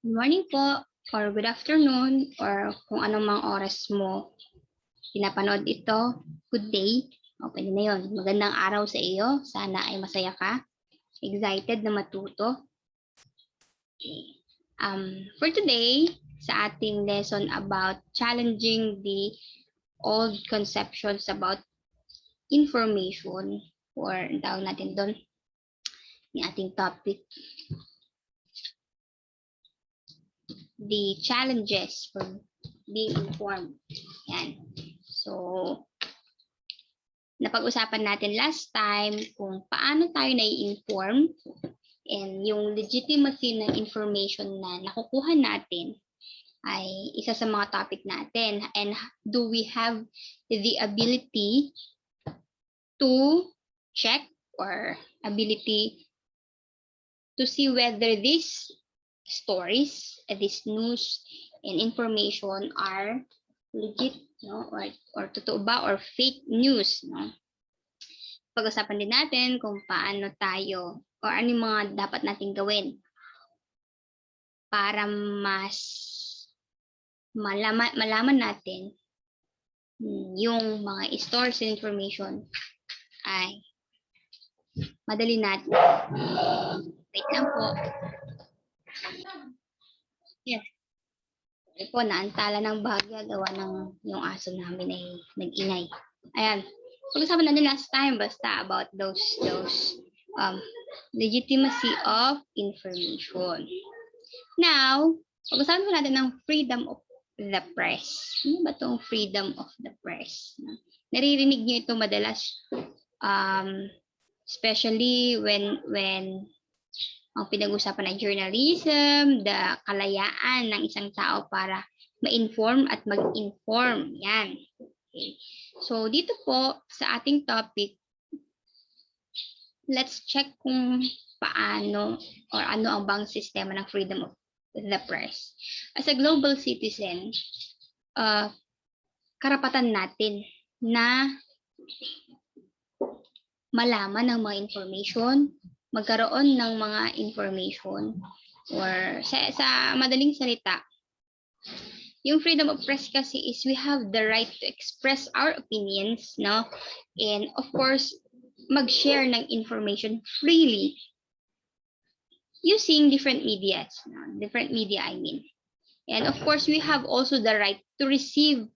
Good morning po, or good afternoon, or kung anong mga oras mo pinapanood ito. Good day. O, pwede na yun. Magandang araw sa iyo. Sana ay masaya ka. Excited na matuto. Okay. For today, sa ating lesson about challenging the old conceptions about information, or ang tawag natin doon, yung ating topic, the challenges for being informed. Yan. So, napag-usapan natin last time kung paano tayo nai-inform and yung legitimacy ng information na nakukuha natin ay isa sa mga topic natin. And do we have the ability to check or ability to see whether these stories, this news and information are legit, no, or totoo ba or fake news, no? Pag-usapan din natin kung paano tayo or ano yung mga dapat nating gawin para mas malaman natin yung mga stories and information ay madali natin. Wait lang po. Yes. Ito po, naantala ng bahagya, gawa ng yung aso namin ay nag-ingay. Ayan. Pag-usapan natin last time basta about those legitimacy of information. Now, pag-usapan po natin ng freedom of the press. Ano ba itong freedom of the press? Naririnig niyo ito madalas, especially when ang pinag-usapan ng journalism, the kalayaan ng isang tao para ma-inform at mag-inform. Yan. Okay. So, dito po sa ating topic, let's check kung paano or ano ang bang sistema ng freedom of the press. As a global citizen, karapatan natin na malaman ng mga information, magkaroon ng mga information, or sa madaling salita, yung freedom of press kasi is we have the right to express our opinions, no? And of course, mag-share ng information freely using different media, no? Different media, I mean. And of course, we have also the right to receive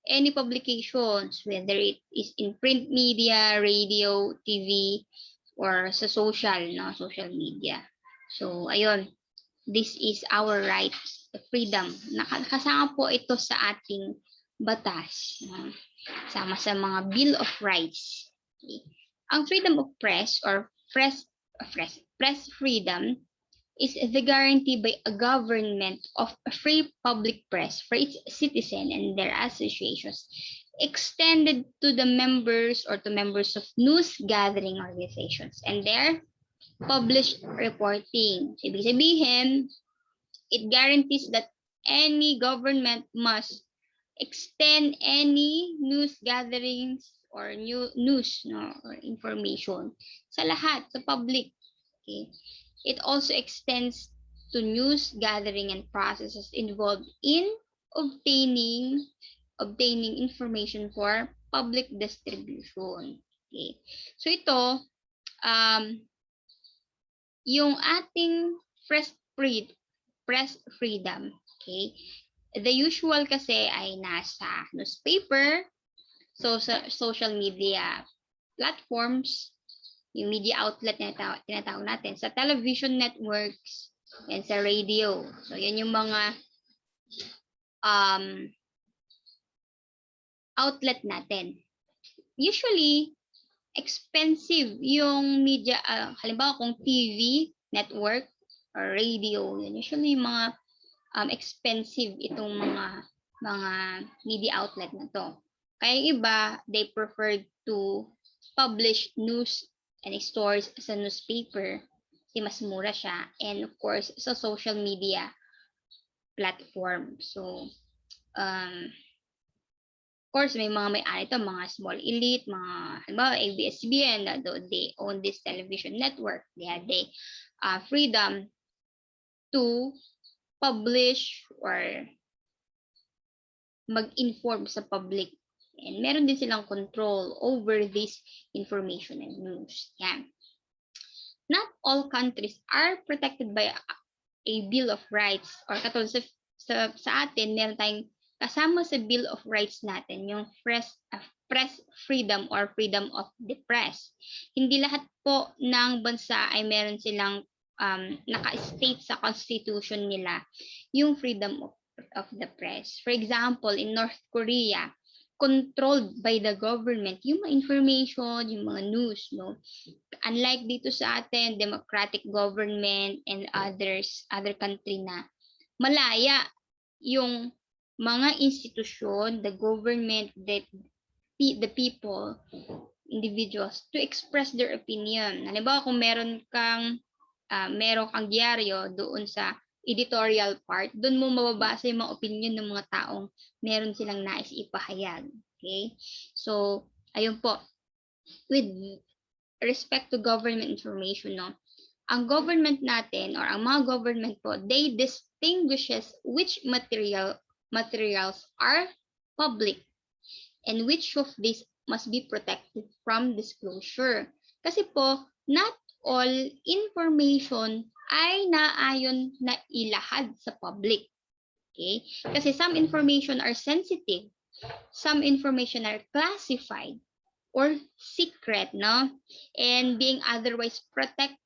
any publications, whether it is in print media, radio, TV, or sa social, no, social media. So, ayun, this is our right, the freedom. Nakasama po ito sa ating batas, sama sa mga Bill of Rights. Okay. Ang freedom of press or press freedom is the guarantee by a government of a free public press for its citizens and their associations, extended to the members or to members of news gathering organizations and their published reporting. Ibig sabihin, it guarantees that any government must extend any news gatherings or news, no, or information sa lahat, sa public. Okay. It also extends to news gathering and processes involved in obtaining information for public distribution. Okay. So ito, yung ating press freedom, okay? The usual kasi ay nasa newspaper, social media platforms, yung media outlet na tinatawag natin, sa television networks, and sa radio. So, yan yung mga outlet natin. Usually, expensive yung media, halimbawa kung TV network or radio, yan usually yung mga expensive itong mga media outlet na to. Kaya yung iba, they prefer to publish news and stories sa newspaper kasi mas mura siya, and of course sa social media platform. So of course may mga may-ari ito, mga small elite, mga halimbawa ABS-CBN, they own this television network. They have the freedom to publish or mag-inform sa public. And meron din silang control over this information and news. Yan. Not all countries are protected by a Bill of Rights, or katulad sa atin, meron tayong kasama sa Bill of Rights natin, yung press freedom or freedom of the press. Hindi lahat po ng bansa ay meron silang naka-state sa constitution nila yung freedom of the press. For example, in North Korea, controlled by the government yung mga information, yung mga news, no? Unlike dito sa atin, democratic government and other country na malaya yung mga institusyon, the government, the people, individuals to express their opinion. Halimbawa, kung meron kang diaryo doon sa editorial part, doon mo mababasa yung mga opinion ng mga taong meron silang nais ipahayag. Okay? So, ayun po. With respect to government information, no? Ang government natin or ang mga government po, they distinguishes which materials are public and which of these must be protected from disclosure. Kasi po, not all information ay naayon na ilahad sa public. Okay? Kasi some information are sensitive, some information are classified or secret, no? And being otherwise protected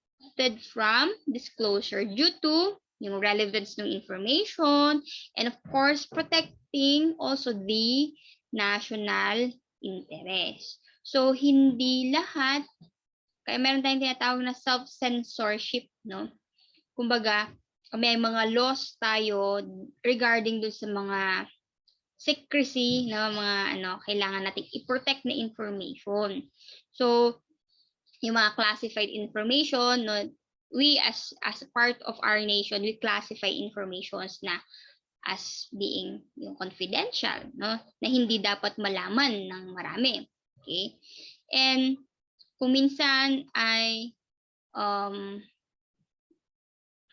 from disclosure due to yung relevance ng information, and of course, protecting also the national interest. So, hindi lahat, kaya meron tayong tinatawag na self-censorship, no? Kumbaga, may mga laws tayo regarding dun sa mga secrecy na mga kailangan nating i-protect na information. So, yung mga classified information, no, we as part of our nation, we classify informations na as being yung confidential, no, na hindi dapat malaman ng marami. Okay? And kung minsan ay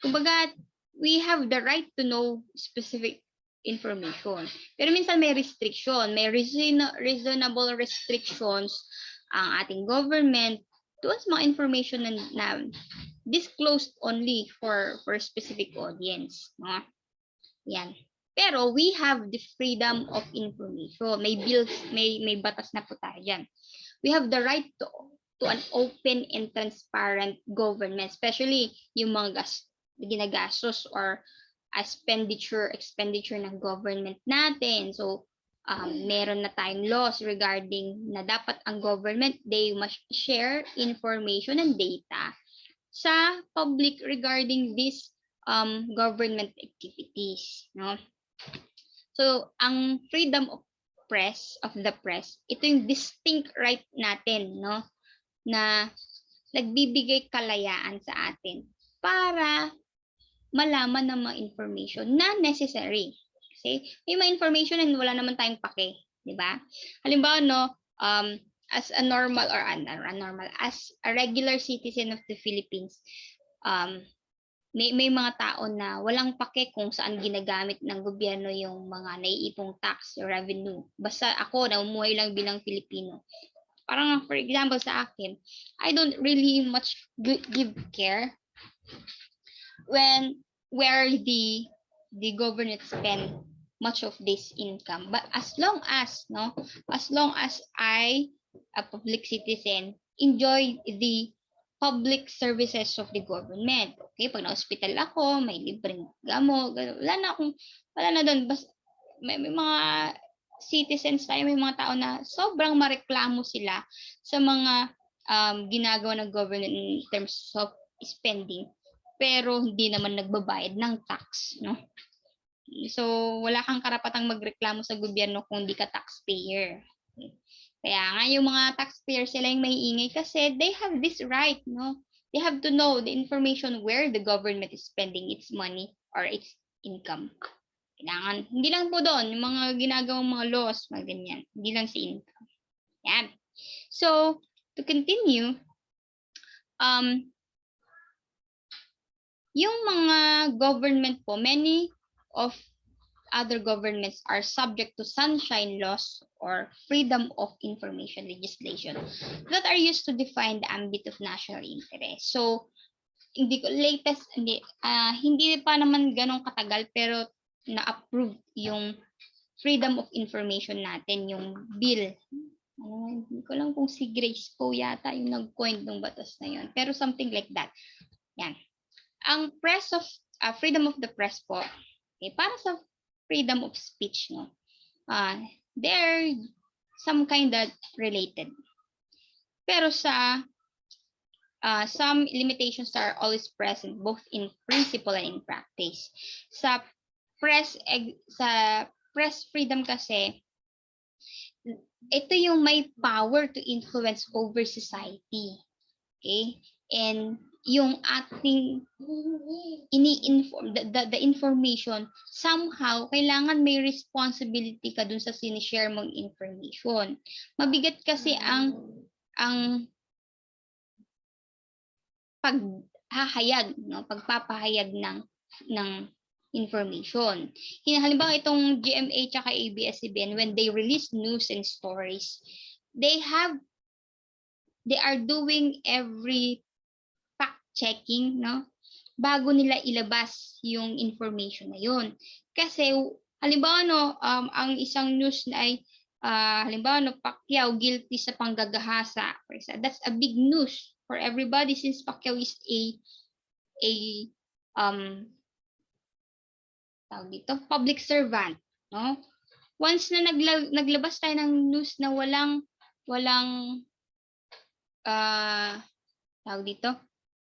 kumbaga, we have the right to know specific information. Pero minsan may restriction, may reasonable restrictions ang ating government towards mga information na disclosed only for specific audience. No? Yan. Pero we have the freedom of information. May bills, may batas na po tayo dyan. We have the right to an open and transparent government, especially yung mga ginagastos or expenditure ng government natin. So, meron na tayong laws regarding na dapat ang government, they must share information and data sa public regarding these government activities. No? So, ang freedom of the press, ito yung distinct right natin, no? Na nagbibigay kalayaan sa atin para malaman ng mga information na necessary. Kasi may mga information na wala naman tayong pake, di ba? Halimbawa, no, as a normal or as a regular citizen of the Philippines, may mga tao na walang pake kung saan ginagamit ng gobyerno yung mga naiipong tax or revenue. Basta ako, namumuhay lang bilang Filipino. Parang for example sa akin, I don't really much give care where the government spend much of this income, but as long as I, a public citizen, enjoy the public services of the government. Okay, pag na-hospital ako, may libreng gamot, wala na doon. May mga citizens tayo, may mga tao na sobrang mareklamo sila sa mga ginagawa ng government in terms of spending, pero hindi naman nagbabayad ng tax, no? So, wala kang karapatang magreklamo sa gobyerno kung di ka taxpayer. Okay. Kaya nga yung mga taxpayer, sila yung may ingay kasi they have this right, no? They have to know the information where the government is spending its money or its income. Kailangan, hindi lang po doon, yung mga ginagawang mga laws, mga ganyan. Hindi lang sa income. Yan. So, to continue, yung mga government po, many of other governments are subject to sunshine laws or freedom of information legislation that are used to define the ambit of national interest. So, hindi pa naman ganong katagal pero na-approve yung freedom of information natin, yung bill. Hindi ko lang kung si Grace po yata yung nag-coin ng batas na yun. Pero something like that. Yan. Ang freedom of the press po, okay, para sa freedom of speech, no? They're some kind of related. Pero some limitations are always present both in principle and in practice. Sa press freedom kasi, ito yung may power to influence over society. Okay? And yung ating ini-inform, the information, somehow, kailangan may responsibility ka dun sa sinishare mong information. Mabigat kasi ang paghahayag, no? Pagpapahayag ng information. Halimbawa itong GMA tsaka ABS-CBN, when they release news and stories, they are doing every fact checking, no, bago nila ilabas yung information na yun. Kasi halimbawa no, ang isang news na ay halimbawa no, Pacquiao guilty sa panggagahasa, that's a big news for everybody since Pacquiao is a public servant, no? Once na naglabas tayo ng news na walang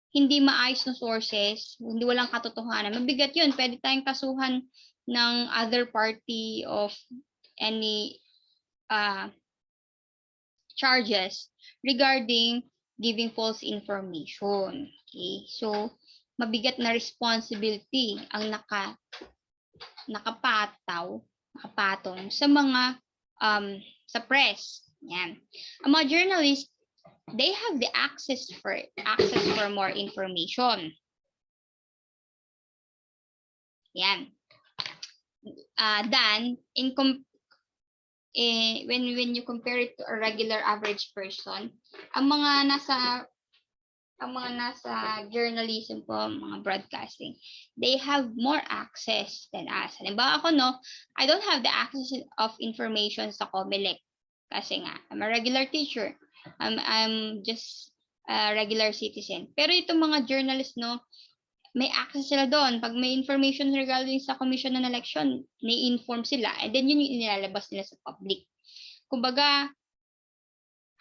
hindi maayos na sources, hindi walang katotohanan, mabigat yun. Pwede tayong kasuhan ng other party of any charges regarding giving false information. Okay? So, mabigat na responsibility ang nakapatong sa mga sa press. Yan. Ang mga journalists, they have the access for more information. Yan. Then when you compare it to a regular average person, ang mga nasa journalism po, mga broadcasting, they have more access than us. Halimbawa ako, no, I don't have the access of information sa COMELEC kasi nga, I'm a regular teacher. I'm just a regular citizen. Pero itong mga journalists, no, may access sila doon. Pag may information regarding sa commission ng election, ni-inform sila, and then yun yung inilalabas nila sa public. Kumbaga,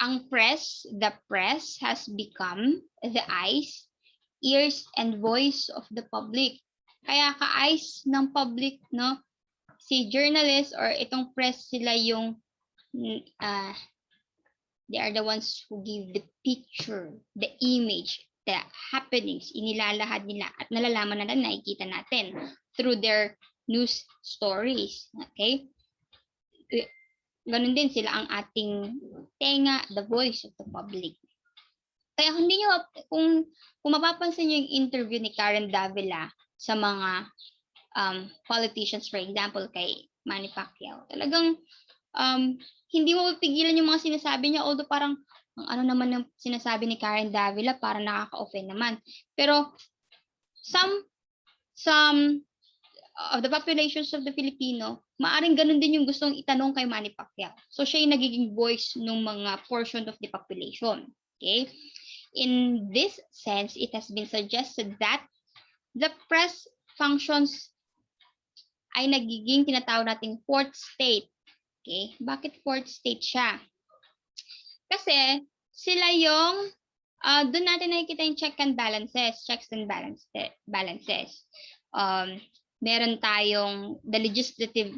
the press has become the eyes, ears, and voice of the public. Kaya ka-eyes ng public, no, si journalist or itong press, sila yung they are the ones who give the picture, the image, the happenings, inilalahad nila at nalalaman natin, nakikita natin through their news stories. Okay? Ganun din, sila ang ating tenga, the voice of the public. Kaya kung mapapansin nyo yung interview ni Karen Davila sa mga politicians, for example, kay Manny Pacquiao, talagang hindi mo pigilan yung mga sinasabi niya, although parang ano naman yung sinasabi ni Karen Davila, para nakaka-offend naman. Pero some of the populations of the Filipino, maaring ganun din yung gustong itanong kay Manny Pacquiao. So siya yung nagiging voice ng mga portion of the population. Okay? In this sense, it has been suggested that the press functions ay nagiging tinatawag nating fourth state. Okay? Bakit fourth state siya? Kasi sila yung doon natin nakikita yung checks and balances. Meron tayong the executive,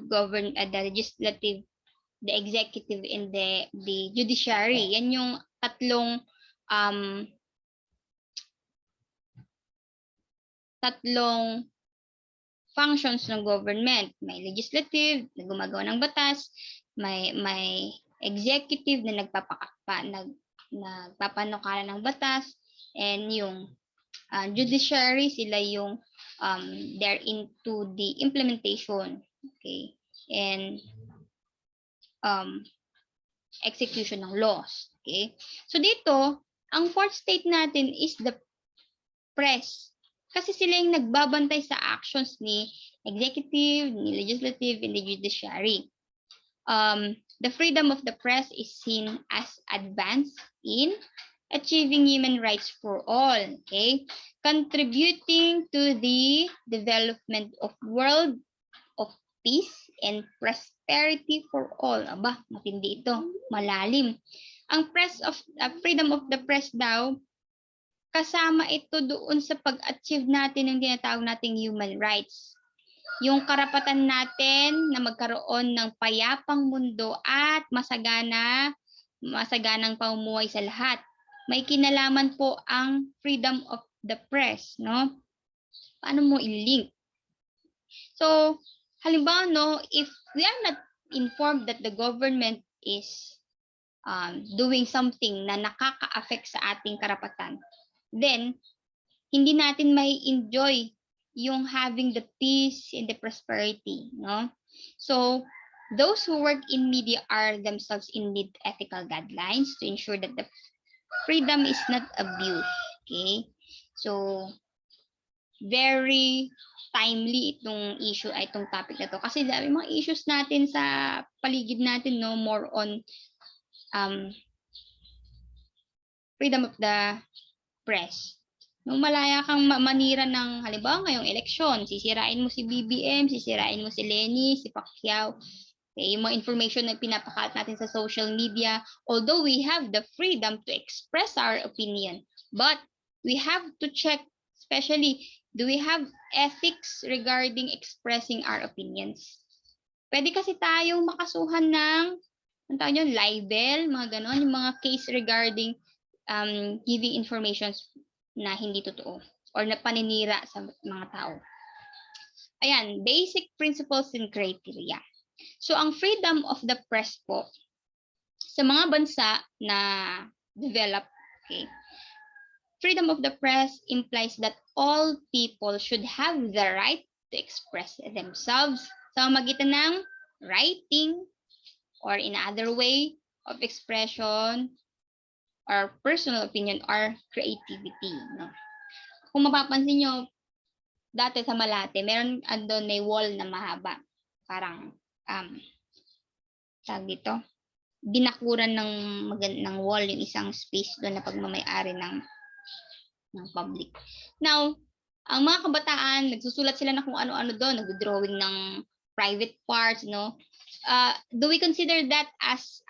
and the judiciary. Yan yung tatlong functions ng government. May legislative na gumagawa ng batas, may executive na nagpapanukala ng batas, and yung judiciary, sila yung they're into the implementation, okay, and execution ng laws. Okay? So dito, ang fourth state natin is the press. Kasi sila yung nagbabantay sa actions ni executive, ni legislative, and the judiciary. The freedom of the press is seen as advance in achieving human rights for all, okay? Contributing to the development of world of peace and prosperity for all. Aba, matindi ito. Malalim. Ang freedom of the press daw, kasama ito doon sa pag-achieve natin ng tinatawag nating human rights. Yung karapatan natin na magkaroon ng payapang mundo at masaganang pamumuhay sa lahat. May kinalaman po ang freedom of the press, no? Paano mo i-link? So, halimbawa, no, if we are not informed that the government is doing something na nakaka-affect sa ating karapatan, then, hindi natin may enjoy yung having the peace and the prosperity, no? So, those who work in media are themselves in need ethical guidelines to ensure that the freedom is not abused, okay? So, very timely itong issue ay itong topic na to kasi dami mga issues natin sa paligid natin, no, more on freedom of the press. Nung malaya kang manira ng halimbawa ngayong eleksyon, sisirain mo si BBM, sisirain mo si Lenny, si Pacquiao. Okay, yung mga information na pinapakalat natin sa social media, although we have the freedom to express our opinion, but we have to check, especially, do we have ethics regarding expressing our opinions? Pwede kasi tayong makasuhan ng, ang tawag yun, libel, mga ganon, yung mga case regarding giving informations na hindi totoo or na paninira sa mga tao. Ayan, basic principles and criteria. So, ang freedom of the press po, sa mga bansa na develop, okay, freedom of the press implies that all people should have the right to express themselves sa magitan ng writing or in other way of expression or personal opinion or creativity. No? Kung mapapansin nyo, dati sa Malate, meron andon may wall na mahaba. Parang, tawag dito, binakuran ng wall yung isang space doon na pagmamayari ng public. Now, ang mga kabataan, nagsusulat sila na kung ano-ano doon, nag-drawing ng private parts, no? Do we consider that as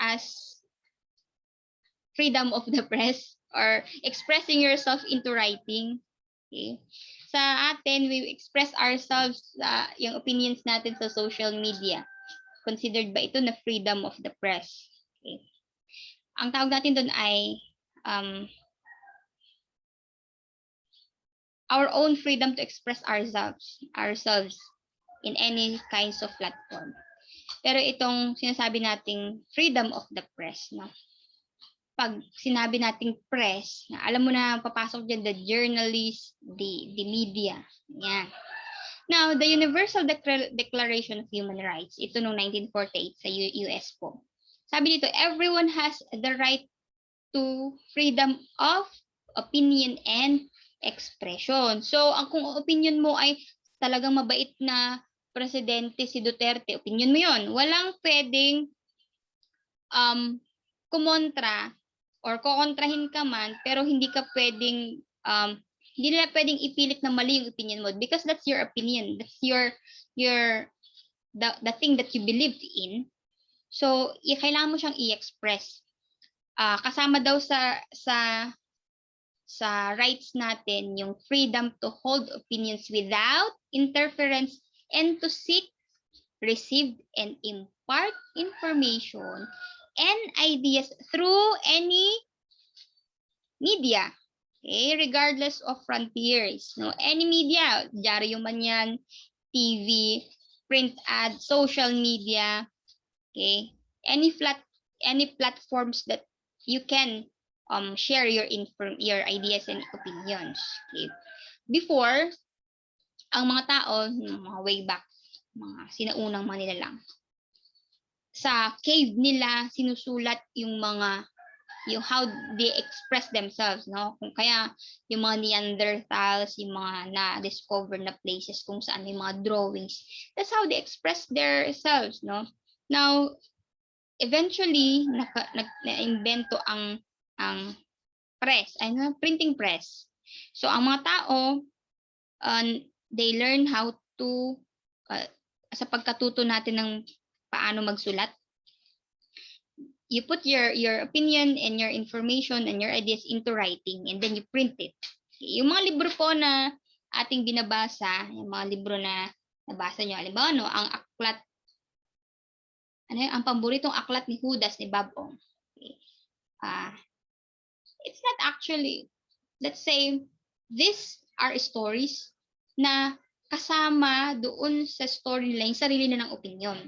freedom of the press or expressing yourself into writing? Okay. Sa atin, we express ourselves, yung opinions natin sa social media. Considered ba ito na freedom of the press? Okay. Ang tawag natin doon ay our own freedom to express ourselves in any kinds of platform. Pero itong sinasabi nating freedom of the press, no? Pag sinabi nating press, na alam mo na papasok dyan the journalist, the media. Yan. Now, the Universal Declaration of Human Rights, ito noong 1948 sa US po. Sabi dito, everyone has the right to freedom of opinion and expression. So, kung opinion mo ay talagang mabait na presidente si Duterte, opinion mo yon. Walang pwedeng kumontra or kukontrahin ka man, pero hindi ka pwedeng hindi nila pwedeng ipilit na mali yung opinion mo because that's your opinion. That's the thing that you believed in. So, kailangan mo siyang i-express. Kasama daw sa rights natin yung freedom to hold opinions without interference and to seek, receive, and impart information and ideas through any media, okay, regardless of frontiers. No, any media, dyaryo man yan, TV, print ad, social media, okay, any platforms that you can share your ideas and opinions. Okay. Before, ang mga tao, mga way back, mga sinaunang manilalang, sa cave nila sinusulat yung how they express themselves, no? Kung kaya yung mga Neanderthals, yung mga na-discover na places kung saan may mga drawings, that's how they express themselves, no? Now, eventually na-invento ang press, printing press. So ang mga tao, they learn how to sa pagkatuto natin ng paano magsulat, you put your opinion and your information and your ideas into writing and then you print it. Yung mga libro po na ating binabasa, yung mga libro na nabasa nyo, halimbawa, no, ang aklat, ang paboritong aklat ni Judas ni Babong. Okay. It's not actually, let's say, these are stories na kasama doon sa storyline, sarili na ng opinion.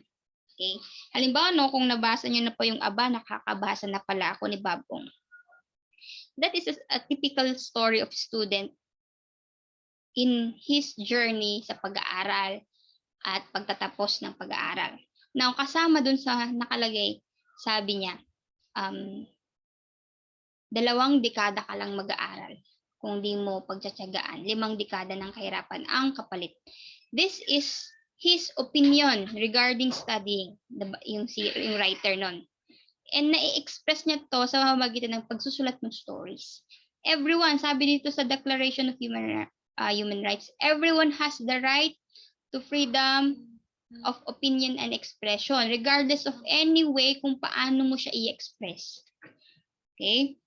Okay? Halimbawa, no, kung nabasa nyo na po yung Aba, nakakabasa na pala ako ni Babong. That is a typical story of student in his journey sa pag-aaral at pagtatapos ng pag-aaral. Now, kasama dun sa nakalagay, sabi niya, 2 dekada ka lang mag-aaral. Kung di mo pagtsatsagaan, 5 dekada ng kahirapan ang kapalit. This is his opinion regarding studying, yung writer nun. And na-express niya to sa pamamagitan ng pagsusulat ng stories. Everyone, sabi dito sa Declaration of Human Rights, everyone has the right to freedom of opinion and expression, regardless of any way kung paano mo siya i-express. Okay?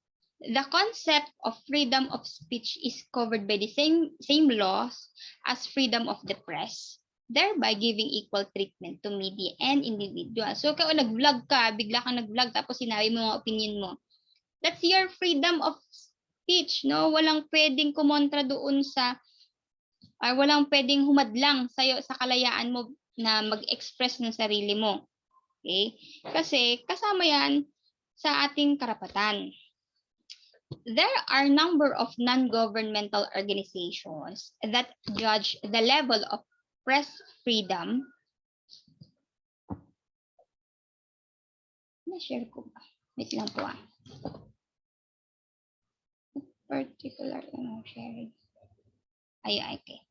The concept of freedom of speech is covered by the same laws as freedom of the press, thereby giving equal treatment to media and individuals. So, kung nag-vlog ka, bigla kang nag-vlog tapos sinabi mo mga opinion mo, that's your freedom of speech, no? Walang pwedeng kumontra doon walang pwedeng humadlang sa'yo sa kalayaan mo na mag-express ng sarili mo. Okay? Kasi kasama yan sa ating karapatan. There are a number of non-governmental organizations that judge the level of press freedom. Na-share ko ba? Wait lang po Particular sharing. Okay.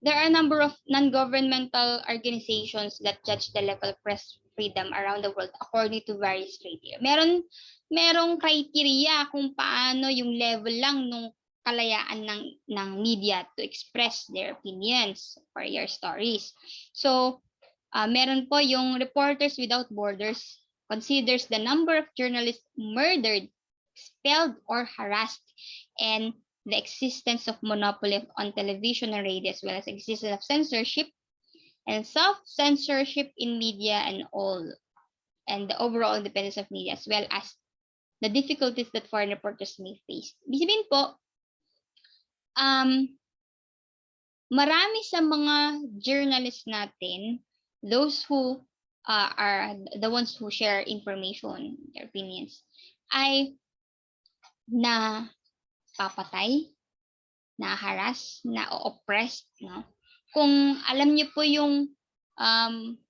There are a number of non-governmental organizations that judge the level of press freedom around the world according to various criteria. Merong criteria kung paano yung level lang nung kalayaan ng media to express their opinions for your stories. So, meron po yung Reporters Without Borders considers the number of journalists murdered, expelled, or harassed, and the existence of monopoly on television and radio, as well as existence of censorship and self-censorship in media and the overall independence of media, as well as the difficulties that foreign reporters may face. Ibig sabihin po, marami sa mga journalists natin, those who are the ones who share information, their opinions, ay papatay, na-harass, na-oppressed, no? Kung alam niyo po yung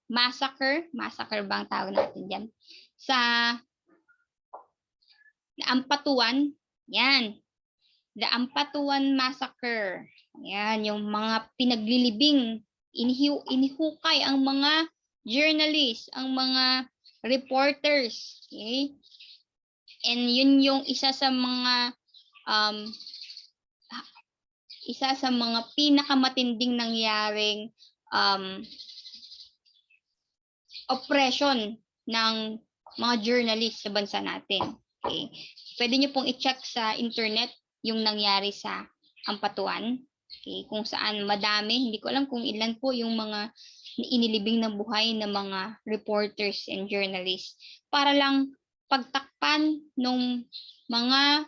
massacre bang tawag natin diyan sa Ampatuan, yan. The Ampatuan Massacre. Yan, yung mga pinaglilibing, inihukay ang mga journalists, ang mga reporters, okay? And yun yung isa sa mga pinakamatinding nangyaring oppression ng mga journalists sa bansa natin. Okay. Pwede nyo pong i-check sa internet yung nangyari sa Ampatuan. Okay. Kung saan madami, hindi ko alam kung ilan po yung mga inilibing ng buhay ng mga reporters and journalists para lang pagtakpan ng mga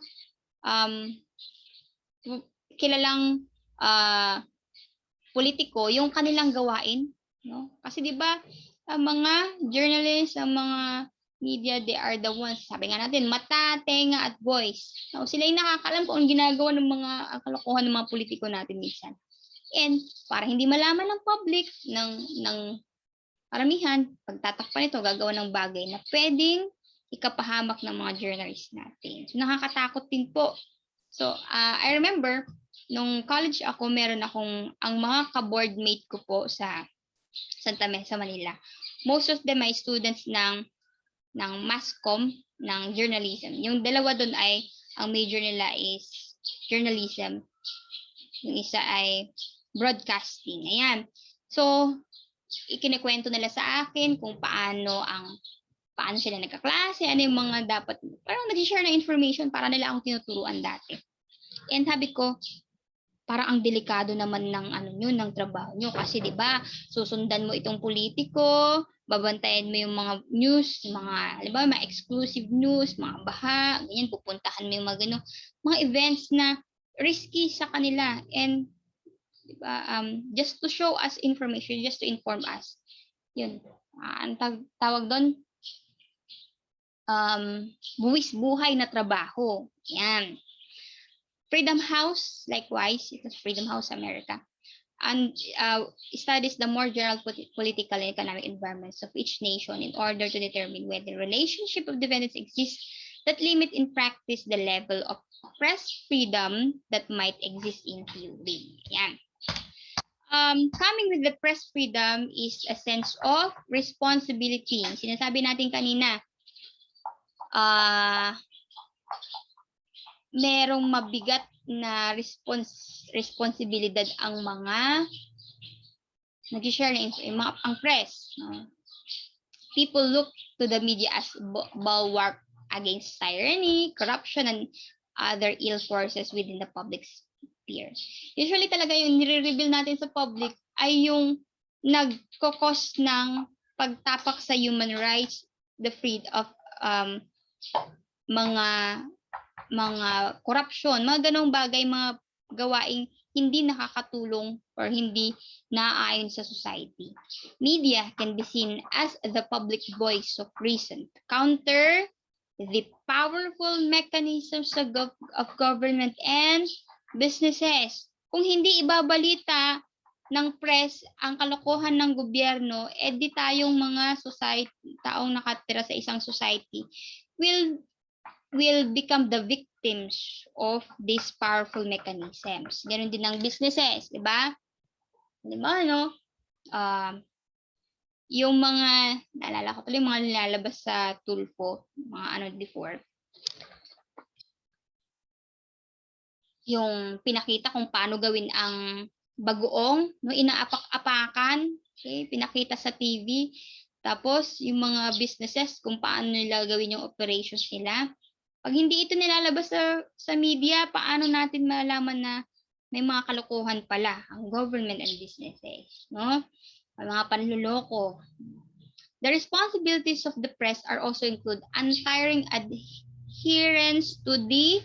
kilalang politiko yung kanilang gawain, no? Kasi 'di ba ang mga journalists, ang mga media, they are the ones, sabi nga natin, mata, tenga at voice. No, sila yung nakakaalam kung ang ginagawa ng mga kalokohan ng mga politiko natin minsan. And para hindi malaman ng public, ng karamihan, pagtatakpan ito, gagawa ng bagay na pwedeng ikapahamak ng mga journalists natin. So, nakakatakot din po. So, I remember, nung college ako, meron akong, ang mga ka-boardmate ko po sa Santa Mesa, Manila. Most of them ay students ng mass comm, ng journalism. Yung dalawa doon ay, ang major nila is journalism. Yung isa ay broadcasting. Ayan. So, ikinikwento nila sa akin kung paano sila nagkaklase, ano yung mga dapat, parang nag-share ng information para nila akong tinuturuan dati. And sabi ko, parang ang delikado naman ng trabaho nyo kasi 'di ba, susundan mo itong politiko, babantayan mo yung mga news, mga exclusive news, mga baha, ganyan, pupuntahan mo yung mga events na risky sa kanila. And 'di ba, just to show us information, just to inform us. Yun. Ang tawag doon, buwis buhay na trabaho. Yan. Freedom House, likewise, it was Freedom House America, and studies the more general political and economic environments of each nation in order to determine whether relationship of defendants exists that limit in practice the level of press freedom that might exist in theory. Yan. Coming with the press freedom is a sense of responsibility. Sinasabi natin kanina, merong mabigat na responsibilidad ang mga nag-share ang press. People look to the media as bulwark against tyranny, corruption, and other ill forces within the public sphere. Usually talaga yung nire-reveal natin sa public ay yung nagkokos ng pagtapak sa human rights, the freedom of mga corruption, mga ganong bagay, mga gawaing hindi nakakatulong or hindi naaayon sa society. Media can be seen as the public voice of reason to counter the powerful mechanisms of government and businesses. Kung hindi ibabalita ng press ang kalokohan ng gobyerno, di tayong mga taong nakatira sa isang society will become the victims of these powerful mechanisms. Ganon din ng businesses, di ba? Di ba, no? Yung mga, naalala ko tuloy, yung mga nilalabas sa Tulfo, mga before, yung pinakita kung paano gawin ang bagoong, no, inaapak-apakan, okay, pinakita sa TV. Tapos, yung mga businesses, kung paano nila gawin yung operations nila. Pag hindi ito nilalabas sa media, paano natin malaman na may mga kalokohan pala ang government and businesses, no? Ang mga panluloko. The responsibilities of the press are also include untiring adherence to the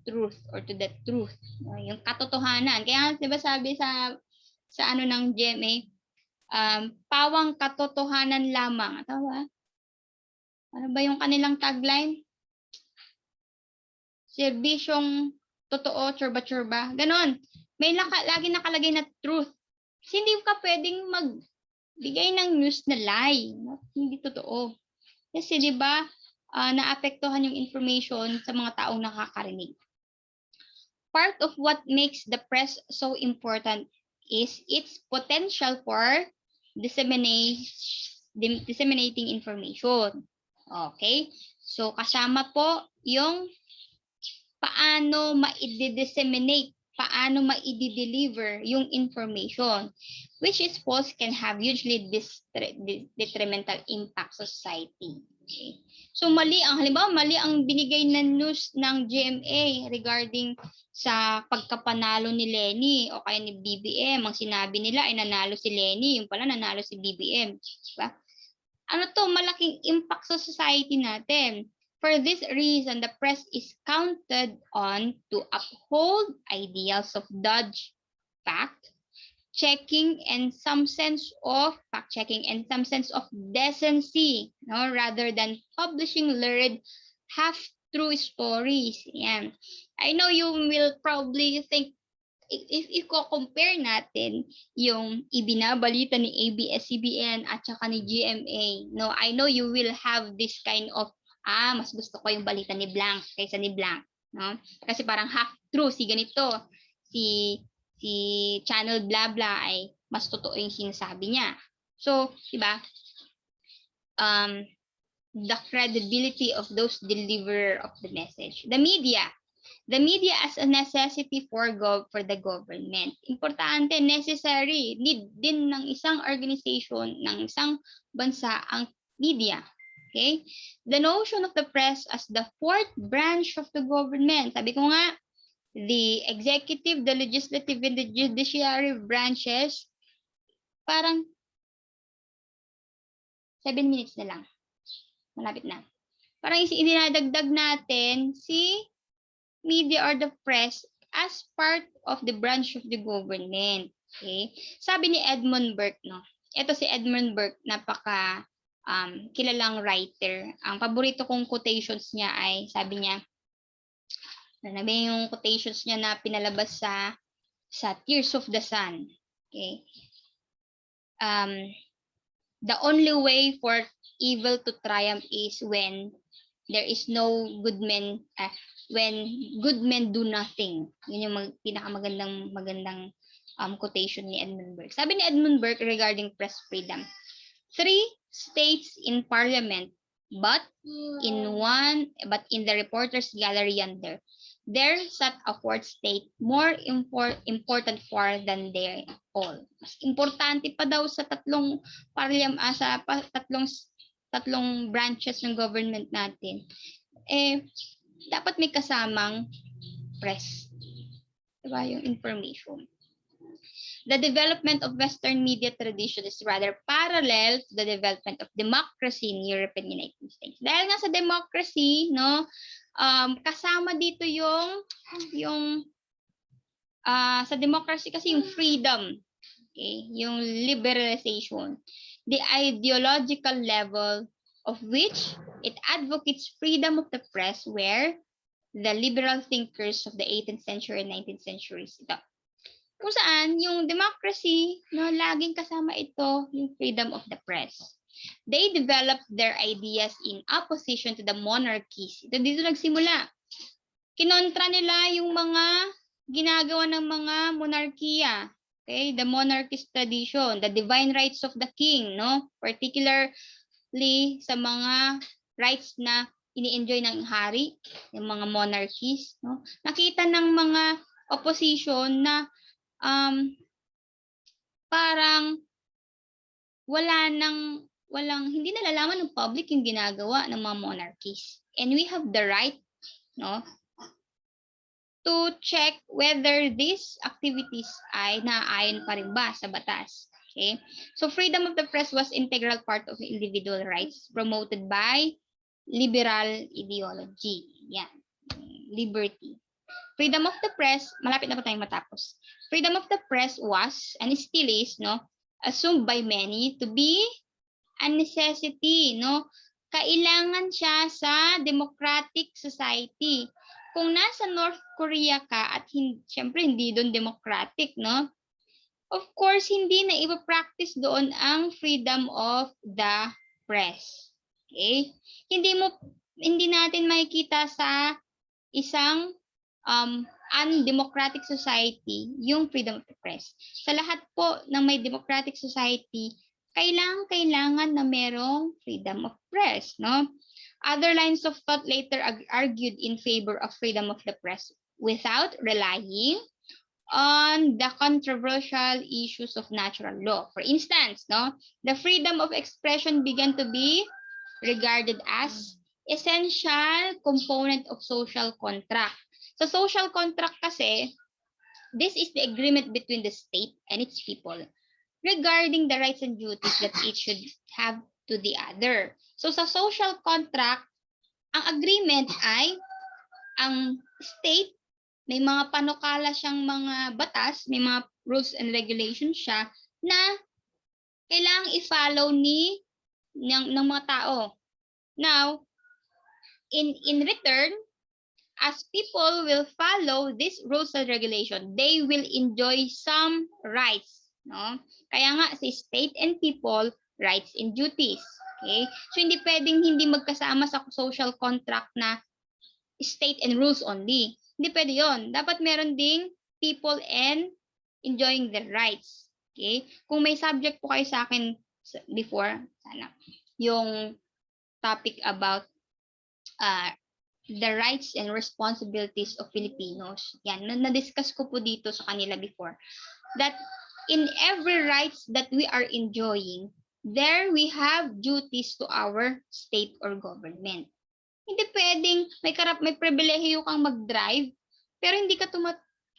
truth or to the truth, no? Yung katotohanan. Kaya 'di ba sabi sa ng GMA, pawang katotohanan lamang. Tawa? Ano ba yung kanilang tagline? Serbisyong totoo, tsurba-tsurba. Ganon. May lagi nakalagay na truth. Kasi hindi ka pwedeng magbigay ng news na lie. Hindi totoo. Kasi di ba, naapektuhan yung information sa mga taong nakakarinig. Part of what makes the press so important is its potential for disseminating information. Okay? So, kasama po yung paano ma-disseminate, paano ma-deliver yung information, which is false, can have hugely detrimental impact sa society. Okay. So halimbawa mali ang binigay na news ng GMA regarding sa pagkapanalo ni Lenny o kaya ni BBM. Ang sinabi nila ay nanalo si Lenny, yung pala nanalo si BBM. Diba? Malaking impact sa society natin. For this reason, the press is counted on to uphold ideals of dodge fact-checking and some sense of decency, no, rather than publishing lurid half-true stories. Yan. I know you will probably think if i-compare natin yung ibinabalita ni ABS-CBN at saka ni GMA, no, I know you will have this kind of, mas gusto ko yung balita ni Blank kaysa ni Blank, no? Kasi parang half true si ganito, si channel blah blah ay mas totoo yung sinasabi niya. So, di ba? The credibility of those deliverer of the message. The media as a necessity for the government. Importante, necessary, need din ng isang organization, ng isang bansa ang media. Okay? The notion of the press as the fourth branch of the government. Sabi ko nga, the executive, the legislative, and the judiciary branches, parang 7 minutes na lang. Malapit na. Parang idinadagdag natin si media or the press as part of the branch of the government. Okay? Sabi ni Edmund Burke, no? Ito si Edmund Burke, napaka kilalang writer. Ang paborito kong quotations niya ay, sabi niya, yung quotations niya na pinalabas sa Tears of the Sun. Okay? The only way for evil to triumph is when there is no good men, when good men do nothing. Yun yung pinakamagandang quotation ni Edmund Burke. Sabi ni Edmund Burke regarding press freedom, 3 states in parliament, but in the reporters gallery yonder, there sat a fourth state more important far than they all. Mas importante pa daw sa tatlong tatlong branches ng government natin, dapat may kasamang press. Diba? Yung information. The development of Western media tradition is rather parallel to the development of democracy in European United States. Dahil nga sa democracy, no, kasama dito yung sa democracy kasi yung freedom, okay, yung liberalization, the ideological level of which it advocates freedom of the press, where the liberal thinkers of the 18th century and 19th centuries, ito, kung saan yung democracy, no, laging kasama ito yung freedom of the press. They developed their ideas in opposition to the monarchies. Ito dito nagsimula. Kinontra nila yung mga ginagawa ng mga monarkiya. Okay, the monarchist tradition, the divine rights of the king, no? Particularly sa mga rights na ini-enjoy ng hari, yung mga monarchies, no? Nakita ng mga opposition na parang hindi nalalaman ng public yung ginagawa ng mga monarchies. And we have the right, no, to check whether these activities ay naaayon pa rin ba sa batas. Okay? So freedom of the press was integral part of individual rights promoted by liberal ideology. Yan. Liberty. Freedom of the press, malapit na po tayong matapos. Freedom of the press was, and still is, no, assumed by many to be a necessity, no? Kailangan siya sa democratic society. Kung nasa North Korea ka at syempre hindi doon democratic, no? Of course, hindi na ipa-practice doon ang freedom of the press. Okay? Hindi natin makikita sa isang undemocratic society yung freedom of the press. Sa lahat po ng may democratic society, kailangan na merong freedom of press, no? Other lines of thought later argued in favor of freedom of the press without relying on the controversial issues of natural law. For instance, no, the freedom of expression began to be regarded as essential component of social contract. Sa social contract kasi, this is the agreement between the state and its people regarding the rights and duties that each should have to the other. So sa social contract, ang agreement ay ang state, may mga panukala siyang mga batas, may mga rules and regulations siya na kailangang i-follow ng mga tao. Now, in return, as people will follow these rules and regulation, they will enjoy some rights, no? Kaya nga si state and people, rights and duties. Okay? So hindi pwedeng hindi magkasama sa social contract na state and rules only. Hindi pwede 'yon. Dapat meron ding people and enjoying their rights. Okay? Kung may subject po kayo sa akin before, sana, yung topic about the rights and responsibilities of Filipinos. Yan, na-discuss ko po dito sa kanila before. That in every rights that we are enjoying, there we have duties to our state or government. Hindi pwedeng may pribilehiyo kang mag-drive, pero hindi ka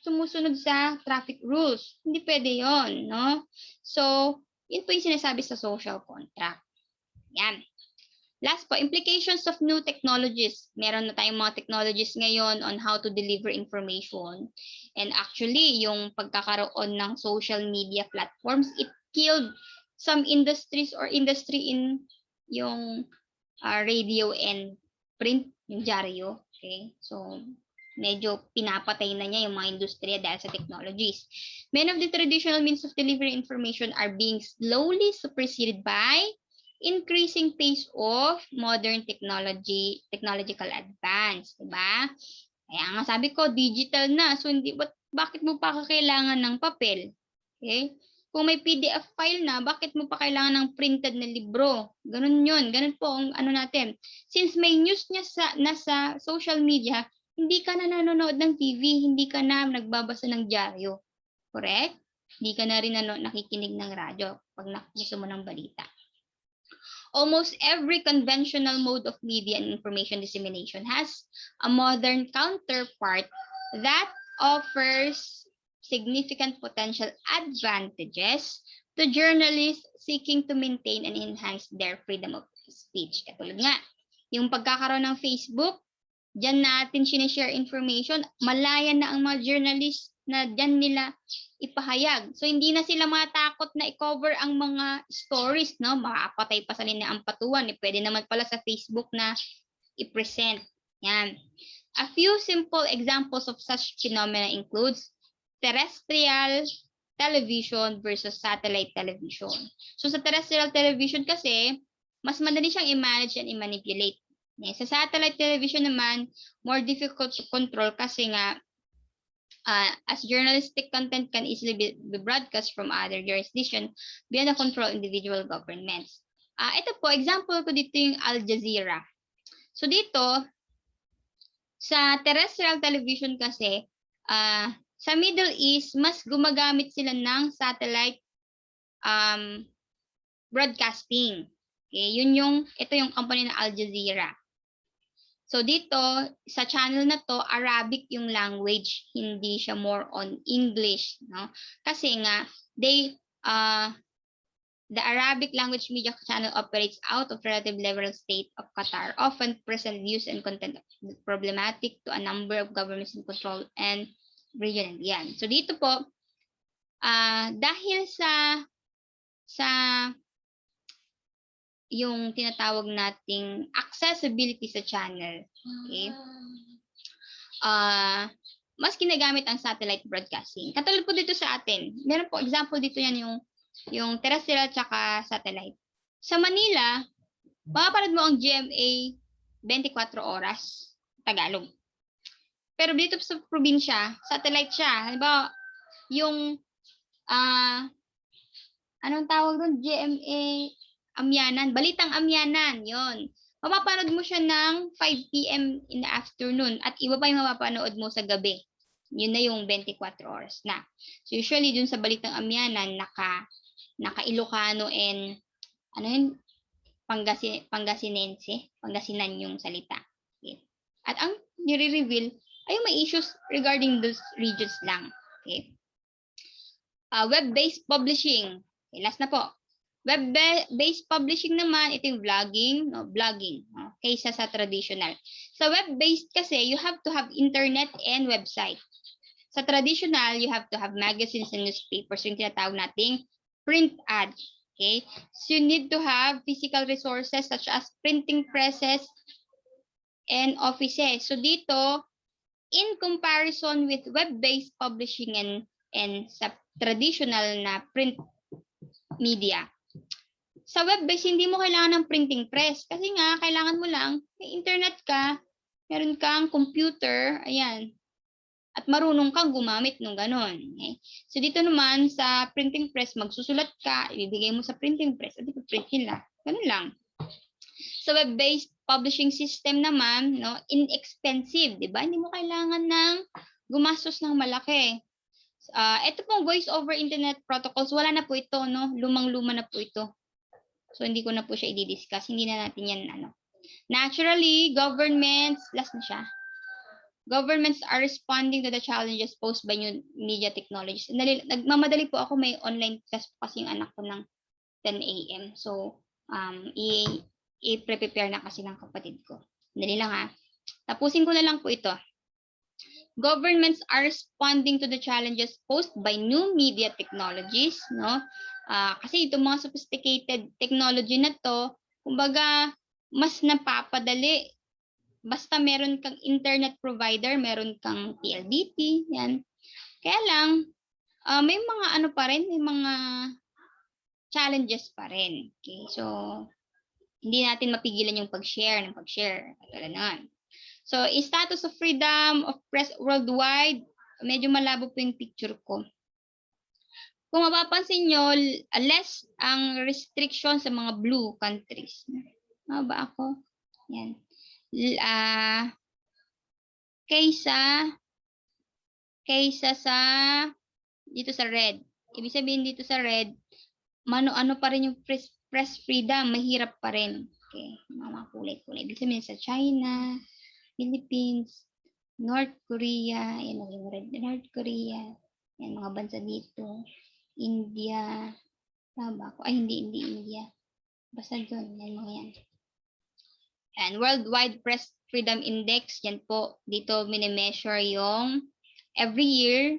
sumusunod sa traffic rules. Hindi pwede yon, no? So, yun po yung sinasabi sa social contract. Yan. Last po, implications of new technologies. Meron na tayong mga technologies ngayon on how to deliver information. And actually, yung pagkakaroon ng social media platforms, it killed some industries or industry in yung radio and print, yung dyaryo. Okay? So, medyo pinapatay na niya yung mga industriya dahil sa technologies. Many of the traditional means of delivering information are being slowly superseded by increasing pace of modern technological advance, diba? Kaya nga sabi ko, digital na. So, bakit mo pa kailangan ng papel? Okay? Kung may PDF file na, bakit mo pa kailangan ng printed na libro? Ganun yun. Ganun po ang ano natin. Since may news niya nasa social media, hindi ka na nanonood ng TV, hindi ka na nagbabasa ng dyaryo. Correct? Hindi ka na rin nakikinig ng radyo pag gusto mo ng balita. Almost every conventional mode of media and information dissemination has a modern counterpart that offers significant potential advantages to journalists seeking to maintain and enhance their freedom of speech. Katulad nga, yung pagkakaroon ng Facebook, dyan natin sinishare information, malaya na ang mga journalists na dyan nila ipahayag. So, hindi na sila matakot na i-cover ang mga stories, no? Makapatay pa sa linya ang patuan. Pwede naman pala sa Facebook na i-present. Yan. A few simple examples of such phenomena includes terrestrial television versus satellite television. So, sa terrestrial television kasi, mas madali siyang i-manage and i-manipulate. Sa satellite television naman, more difficult to control kasi nga, as journalistic content can easily be broadcast from other jurisdictions beyond the control of individual governments. Ito po, example ko dito yung Al Jazeera. So dito, sa terrestrial television kasi, sa Middle East, mas gumagamit sila ng satellite broadcasting. Okay, ito yung company na Al Jazeera. So dito, sa channel na to, Arabic yung language, hindi siya more on English, no? Kasi nga, the Arabic language media channel operates out of relative liberal state of Qatar, often present views and content problematic to a number of governments in control and region. Yan. So dito po, dahil sa yung tinatawag nating accessibility sa channel. Okay? Mas ginagamit ang satellite broadcasting. Katulad po dito sa atin. Meron po example dito yan yung terrestrial tsaka satellite. Sa Manila, mapapanood mo ang GMA 24 oras Tagalog. Pero dito sa probinsya, satellite siya. Halimbawa, yung anong tawag doon? GMA Amyanan, Balitang Amyanan, yon. Mapapanood mo siya ng 5 p.m. in the afternoon at iba pa yung mapapanood mo sa gabi. Yun na yung 24 hours na. So usually dun sa Balitang Amyanan, naka Ilocano and ano yun? Pangasinan yung salita. Okay. At ang nire-reveal ay may issues regarding those regions lang. Okay. Web-based publishing. Okay, last na po. Web-based publishing naman, ito yung vlogging, kaysa sa traditional. Sa web-based kasi, you have to have internet and website. Sa traditional, you have to have magazines and newspapers, yung tinatawag nating print ad. Okay? So, you need to have physical resources such as printing presses and offices. So, dito, in comparison with web-based publishing and sa traditional na print media. Sa web-based, hindi mo kailangan ng printing press. Kasi nga, kailangan mo lang, may internet ka, meron kang computer, ayan, at marunong kang gumamit ng ganon. Okay? So, dito naman, sa printing press, magsusulat ka, ibibigay mo sa printing press, at ipiprint nila. Ganun lang. Sa web-based publishing system naman, no, inexpensive, di ba? Hindi mo kailangan ng gumastos ng malaki. Ito pong voice over internet protocols, wala na po ito, no? Lumang-luma na po ito. So, hindi ko na po siya i-discuss. Hindi na natin yan, ano. Naturally, governments, last na siya. Governments are responding to the challenges posed by new media technologies. Nagmamadali po ako, may online class po kasi yung anak ko ng 10 a.m. So, i-prepare na kasi ng kapatid ko. Dali lang ha. Tapusin ko na lang po ito. Governments are responding to the challenges posed by new media technologies, no? Kasi itong mga sophisticated technology na to, kumbaga, mas napapadali. Basta meron kang internet provider, meron kang PLDT, yan. Kaya lang, may mga ano pa rin, may mga challenges pa rin. Okay, so, hindi natin mapigilan yung pag-share ng pag-share. Katulad nun. So, status of freedom of press worldwide, medyo malabo po yung picture ko. Kung mapapansin nyo, less ang restriction sa mga blue countries. Ano ba ako? Yan. Kaysa sa dito sa red. Ibig sabihin dito sa red, ano pa rin yung press freedom, mahirap pa rin. Okay, mga kulay-kulay. Ibig sabihin sa China, Philippines, North Korea, yan yung red, North Korea, yan mga bansa dito, India, tama ko, ay hindi India, basta doon, yan mga yan. And Worldwide Press Freedom Index, yan po, dito minimeasure yung every year,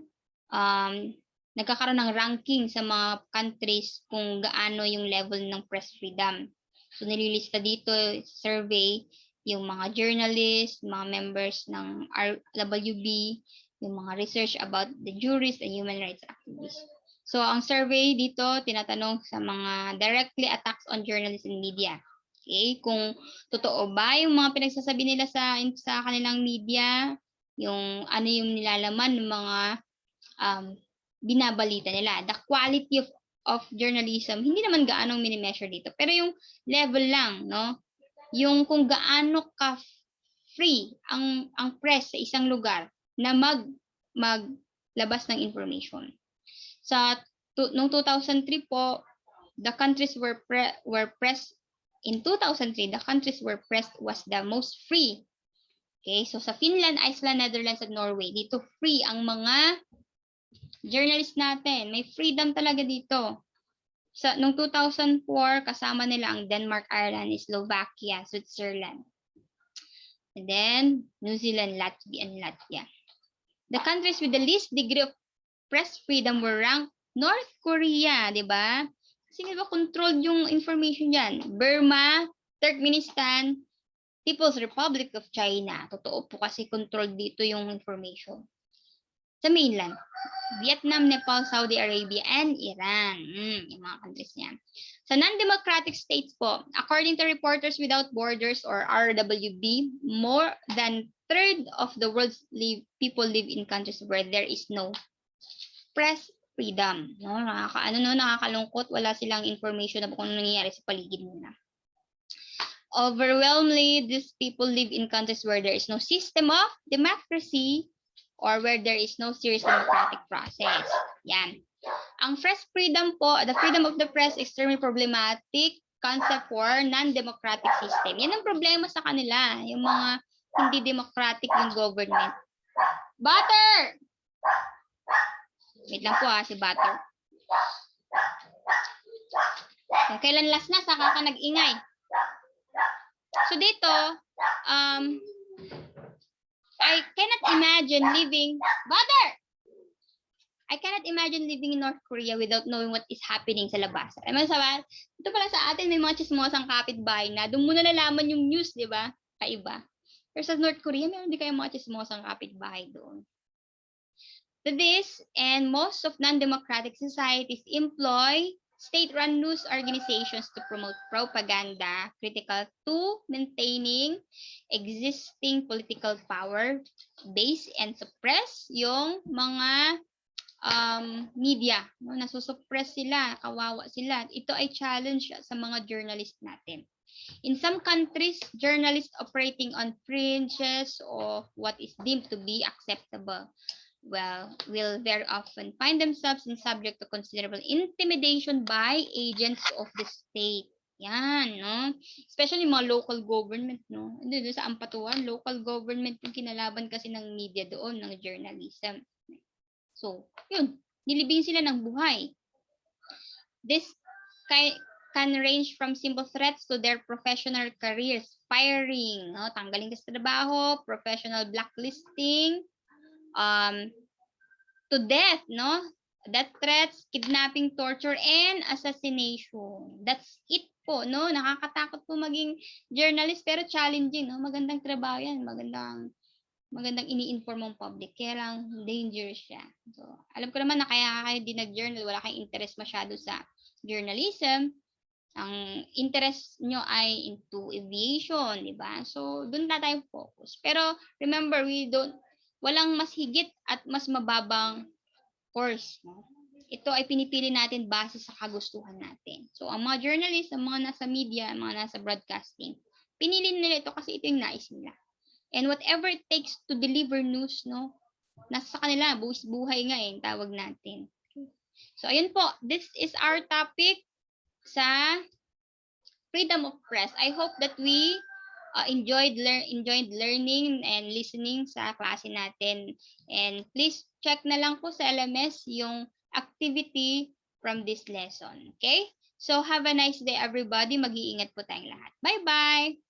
nagkakaroon ng ranking sa mga countries kung gaano yung level ng press freedom. So, nililista dito, survey, yung mga journalists, mga members ng RWB, yung mga research about the jurists and human rights activists. So, ang survey dito, tinatanong sa mga directly attacks on journalists and media. Okay? Kung totoo ba yung mga pinagsasabi nila sa kanilang media, yung ano yung nilalaman ng mga binabalita nila. The quality of journalism, hindi naman gaanong minimeasure dito. Pero yung level lang, no? Yung kung gaano ka free ang press sa isang lugar na maglabas ng information. Noong 2003 po, the countries were pressed in 2003, the countries were pressed was the most free. Okay, so sa Finland, Iceland, Netherlands at Norway, dito free ang mga journalists natin. May freedom talaga dito. Noong 2004, kasama nila ang Denmark, Ireland, Slovakia, Switzerland. And then, New Zealand, Latvia, and Latvia. The countries with the least degree of press freedom were ranked North Korea, di ba? Kasi di ba controlled yung information dyan? Burma, Turkmenistan, People's Republic of China. Totoo po kasi controlled dito yung information. Sa mainland, Vietnam, Nepal, Saudi Arabia, and Iran. Yung mga countries niya. Sa non-democratic states po, according to Reporters Without Borders or RWB, more than third of the world's people live in countries where there is no press freedom. No? Nakakalungkot. Wala silang information na kung ano nangyayari sa paligid nila. Overwhelmingly, these people live in countries where there is no system of democracy or where there is no serious democratic process. Yan. Ang press freedom po, the freedom of the press, extremely problematic concept for non-democratic system. Yan ang problema sa kanila, yung mga hindi democratic yung government. Butter! Wait lang po si Butter. Kailan last na, saka ka nag-ingay. So dito, I cannot imagine living in North Korea without knowing what is happening sa labas. Ito pala sa atin, may mga chismosang kapitbahay na doon mo na nalaman yung news, di ba? Kaiba. Pero sa North Korea, meron din kayong mga chismosang kapitbahay doon. To this, and most of non-democratic societies employ state-run news organizations to promote propaganda critical to maintaining existing political power base and suppress yung mga media. No? Nasusuppress sila, kawawa sila. Ito ay challenge sa mga journalist natin. In some countries, journalists operating on fringes of what is deemed to be acceptable will very often find themselves in subject to considerable intimidation by agents of the state. Yan, no? Especially mga local government, no? Doon sa Ampatuan, local government yung kinalaban kasi ng media doon, ng journalism. So, yun, nilibing sila ng buhay. This can range from simple threats to their professional careers, firing, no? Tanggaling ka sa trabaho, professional blacklisting, to death, no? Death threats, kidnapping, torture, and assassination. That's it po, no? Nakakatakot po maging journalist, pero challenging, no? Magandang trabaho yan, magandang ini-inform ang public, kaya lang dangerous siya. So, alam ko naman na kaya kayo din nag-journal, wala kayong interest masyado sa journalism. Ang interest nyo ay into aviation, di ba? So, doon na tayo focus. Pero, remember, walang mas higit at mas mababang course. No? Ito ay pinipili natin base sa kagustuhan natin. So, ang mga journalists, ang mga nasa media, ang mga nasa broadcasting, pinili nila ito kasi ito yung nais nila. And whatever it takes to deliver news, no, nasa kanila, buwis buhay nga eh, tawag natin. So, ayun po. This is our topic sa freedom of press. I hope that we enjoyed learning and listening sa klase natin. And please check na lang po sa LMS yung activity from this lesson. Okay? So, have a nice day everybody. Mag-iingat po tayong lahat. Bye-bye!